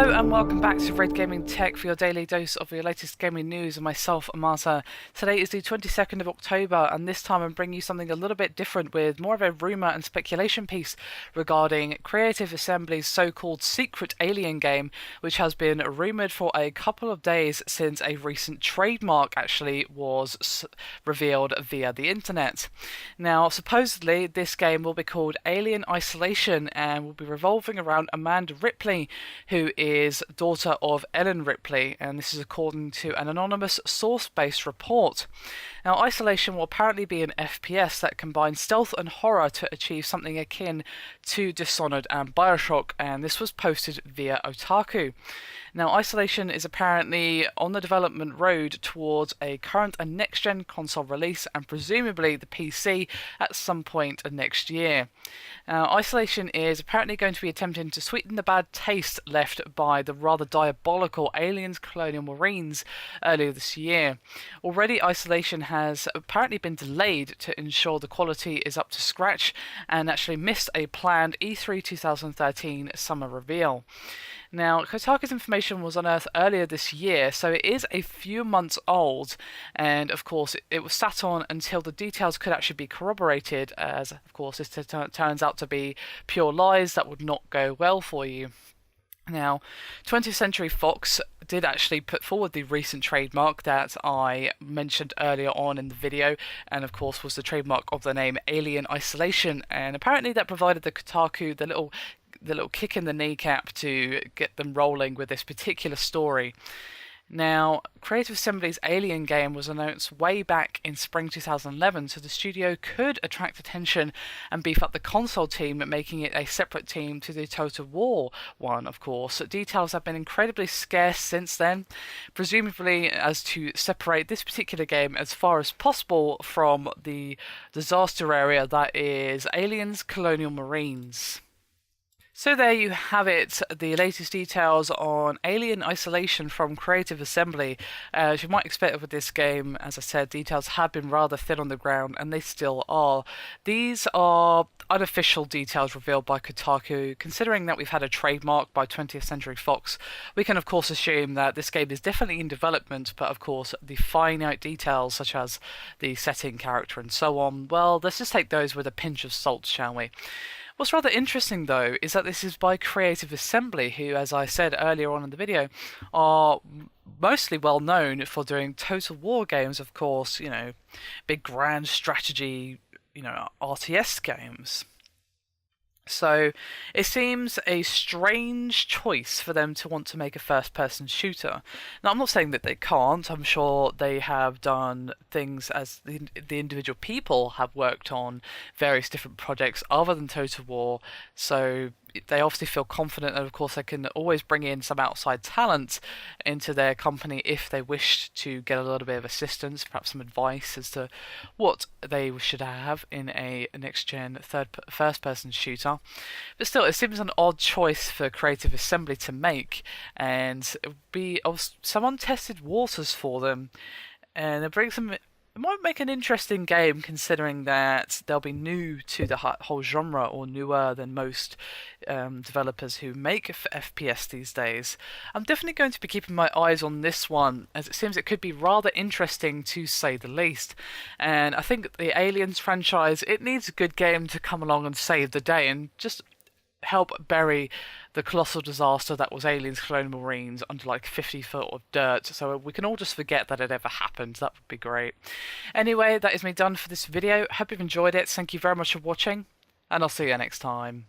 Hello and welcome back to Red Gaming Tech for your daily dose of your latest gaming news and myself, Amanda. Today is the 22nd of October and this time I'm bringing you something a little bit different with more of a rumour and speculation piece regarding Creative Assembly's so-called secret alien game, which has been rumoured for a couple of days since a recent trademark actually was revealed via the internet. Now, supposedly this game will be called Alien Isolation and will be revolving around Amanda Ripley, who is daughter of Ellen Ripley, and this is according to an anonymous source-based report. Now, Isolation will apparently be an FPS that combines stealth and horror to achieve something akin to Dishonored and Bioshock, and this was posted via Kotaku. Now, Isolation is apparently on the development road towards a current and next-gen console release, and presumably the PC at some point next year. Now, Isolation is apparently going to be attempting to sweeten the bad taste left by the rather diabolical Aliens Colonial Marines earlier this year. Already, Isolation has apparently been delayed to ensure the quality is up to scratch and actually missed a planned E3 2013 summer reveal. Now, Kotaku's information was unearthed earlier this year, so it is a few months old, and of course it was sat on until the details could actually be corroborated, as of course this turns out to be pure lies that would not go well for you. Now, 20th Century Fox did actually put forward the recent trademark that I mentioned earlier on in the video, and of course was the trademark of the name Alien Isolation, and apparently that provided the Kotaku the little kick in the kneecap to get them rolling with this particular story. Now, Creative Assembly's Alien game was announced way back in spring 2011, so the studio could attract attention and beef up the console team, making it a separate team to the Total War one, of course. Details have been incredibly scarce since then, presumably as to separate this particular game as far as possible from the disaster area that is Aliens Colonial Marines. So there you have it, the latest details on Alien Isolation from Creative Assembly. As you might expect with this game, as I said, details have been rather thin on the ground, and they still are. These are unofficial details revealed by Kotaku. Considering that we've had a trademark by 20th Century Fox, we can of course assume that this game is definitely in development, but of course the finite details such as the setting, character and so on, well, let's just take those with a pinch of salt, shall we? What's rather interesting, though, is that this is by Creative Assembly, who, as I said earlier on in the video, are mostly well known for doing Total War games, of course, big grand strategy, RTS games. So it seems a strange choice for them to want to make a first-person shooter. Now, I'm not saying that they can't. I'm sure they have done things as the individual people have worked on various different projects other than Total War. So they obviously feel confident, and of course they can always bring in some outside talent into their company if they wish to get a little bit of assistance, perhaps some advice as to what they should have in a next-gen first-person shooter. But still, it seems an odd choice for Creative Assembly to make, and it would be of some untested waters for them, and it brings them. It might make an interesting game, considering that they'll be new to the whole genre, or newer than most developers who make FPS these days. I'm definitely going to be keeping my eyes on this one, as it seems it could be rather interesting to say the least. And I think the Aliens franchise, it needs a good game to come along and save the day, and just help bury the colossal disaster that was Aliens Colonial Marines under like 50 foot of dirt, so we can all just forget that it ever happened. That would be great. Anyway, that is me done for this video. Hope you've enjoyed it. Thank you very much for watching, and I'll see you next time.